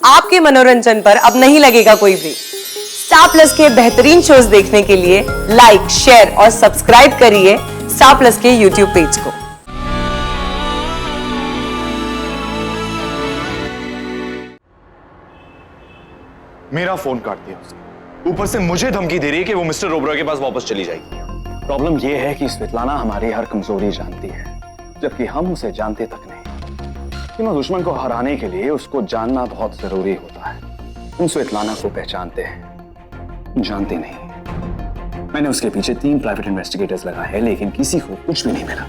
आपके मनोरंजन पर अब नहीं लगेगा कोई ब्रेक। स्टार प्लस के बेहतरीन शोज देखने के लिए लाइक, शेयर और सब्सक्राइब करिए स्टार प्लस के यूट्यूब पेज को। मेरा फोन काट दिया उसने, ऊपर से मुझे धमकी दे रही है कि वो मिस्टर ओबरॉय के पास वापस चली जाएगी। प्रॉब्लम यह है कि स्वेतलाना हमारी हर कमजोरी जानती है, जबकि हम उसे जानते तक नहीं। तीनों दुश्मन को हराने के लिए उसको जानना बहुत जरूरी होता है। हम स्वेतलाना को पहचानते हैं, जानते नहीं। मैंने उसके पीछे 3 प्राइवेट इन्वेस्टिगेटर्स लगाए हैं, लेकिन किसी को कुछ भी नहीं मिला।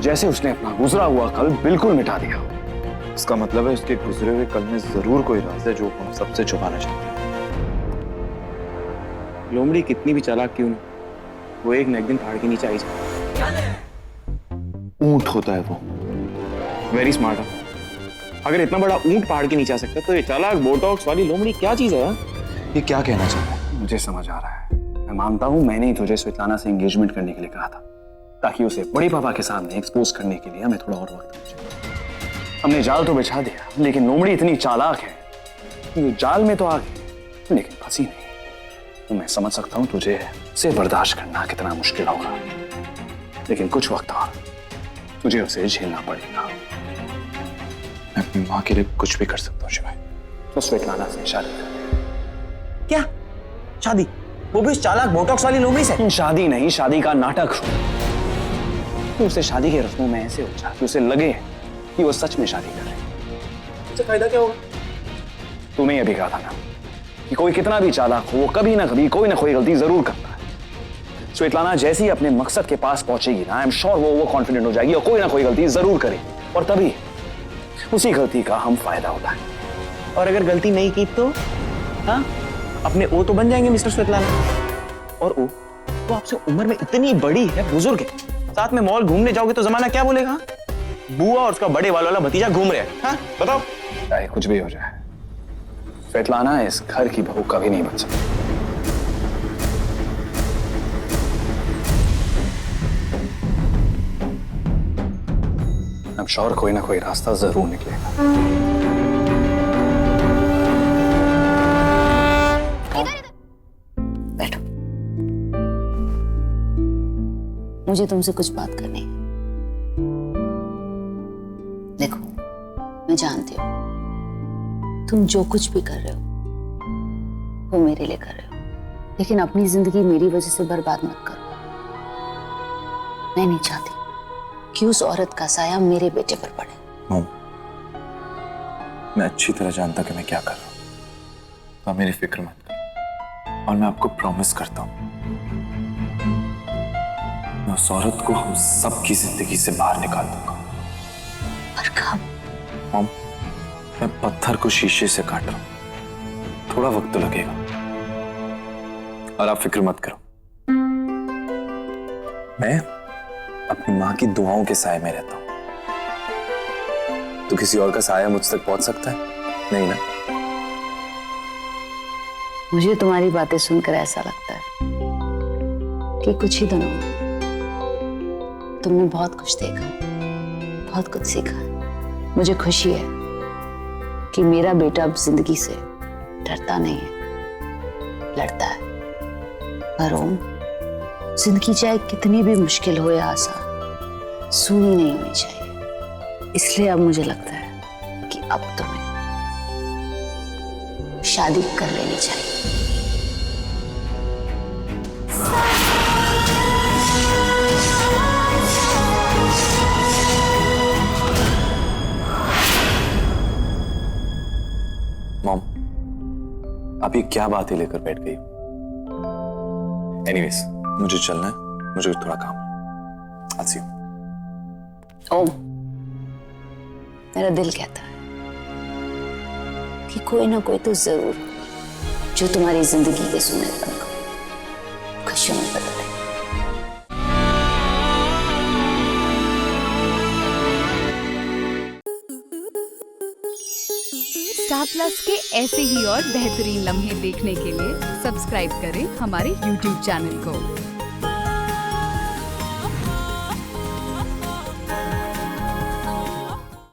जैसे उसने अपना गुजरा हुआ कल बिल्कुल मिटा दिया। इसका मतलब है उसके गुजरे हुए कल में जरूर कोई राज है जो हम सबसे छुपाना चाहते हैं। लोमड़ी कितनी भी चालाक क्यों नहीं, वो एक न एक दिन पहाड़ के नीचे आई जाए। ऊंट होता है वो। वेरी स्मार्ट है। अगर इतना बड़ा ऊंट पहाड़ के नीचे आ सकता है तो ये चालाक बोटॉक्स वाली लोमड़ी क्या चीज है यार? ये क्या कहना चाहता है? मुझे समझ आ रहा है। मैं मानता हूं मैंने ही तुझे स्वेतलाना से एंगेजमेंट करने के लिए कहा था, ताकि उसे बड़े पापा के सामने एक्सपोज करने के लिए हमें थोड़ा और वक्त मिले। हमने जाल तो बिछा दिया, लेकिन लोमड़ी इतनी चालाक है कि वो जाल में तो आ गई लेकिन फंसी नहीं। तो मैं समझ सकता हूं तुझे उसे बर्दाश्त करना कितना मुश्किल होगा, लेकिन कुछ वक्त और तुझे उसे झेलना पड़ेगा। मैं अपनी माँ के लिए कुछ भी कर सकता हूँ शिवाय। तो स्वेतलाना से शादी कर। क्या शादी? वो भी उस चालाक बोटॉक्स वाली लोमड़ी से? शादी नहीं, शादी का नाटक। तो उसे शादी के रस्मों में ऐसे उलझा कि उसे लगे कि वो सच में शादी कर रही है। इससे फायदा क्या होगा? तूने ये भी कहा था ना कि कोई कितना भी चालाक हो, वो कभी ना कभी कोई ना कोई गलती जरूर करता है। स्वेतलाना जैसे ही अपने मकसद के पास पहुंचेगी ना, आई एम श्योर वो कॉन्फिडेंट हो जाएगी और कोई ना कोई गलती जरूर करेगी, और तभी उसी गलती का हम फायदा उठाएंगे। और अगर गलती नहीं की तो हाँ, अपने ओ तो बन जाएंगे मिस्टर स्वेतलाना। और ओ तो आपसे उम्र में इतनी बड़ी है, बुजुर्ग है, साथ में मॉल घूमने जाओगे तो जमाना क्या बोलेगा? बुआ और उसका बड़े वाला भतीजा घूम रहे हैं। हाँ बताओ। चाहे कुछ भी हो जाए, स्वेतलाना इस घर की बहू कभी नहीं बन सकती। I'm sure कोई ना कोई रास्ता जरूर निकलेगा। बैठो, मुझे तुमसे कुछ बात करनी है। देखो, मैं जानती हूँ तुम जो कुछ भी कर रहे हो वो मेरे लिए कर रहे हो, लेकिन अपनी जिंदगी मेरी वजह से बर्बाद मत करो। मैं नहीं चाहती कि उस औरत का साया मेरे बेटे पर पड़े। मॉम, मैं अच्छी तरह जानता कि मैं क्या कर रहा हूँ, तो आप मेरी फिक्र मत करो। और मैं आपको प्रॉमिस करता हूँ मैं उस औरत को हम सबकी जिंदगी से बाहर निकाल दूंगा। पर कब? मॉम, मैं पत्थर को शीशे से काट रहा हूं, थोड़ा वक्त तो लगेगा, और आप फिक्र मत करो। मैं अपनी मां की दुआओं के साए में रहता हूं, तो किसी और का साया मुझ तक पहुंच सकता है? नहीं ना? मुझे तुम्हारी बातें सुनकर ऐसा लगता है कि कुछ ही दिनों में तुमने बहुत कुछ देखा, बहुत कुछ सीखा। मुझे खुशी है कि मेरा बेटा अब जिंदगी से डरता नहीं है, लड़ता है। पर ओम, जिंदगी चाहे कितनी भी मुश्किल हो या आसान, सूनी नहीं होनी चाहिए। इसलिए अब मुझे लगता है कि अब तुम्हें शादी कर लेनी चाहिए। मॉम, आप ये क्या बातें लेकर बैठ गई? एनीवेज, मुझे चलना है, मुझे थोड़ा काम है। I'll see you. ओम, मेरा दिल कहता है कि कोई ना कोई तो जरूर जो तुम्हारी जिंदगी के सुनहरेपन को खुशियों में बदल दे। स्टार प्लस के ऐसे ही और बेहतरीन लम्हे देखने के लिए सब्सक्राइब करें हमारे YouTube चैनल को।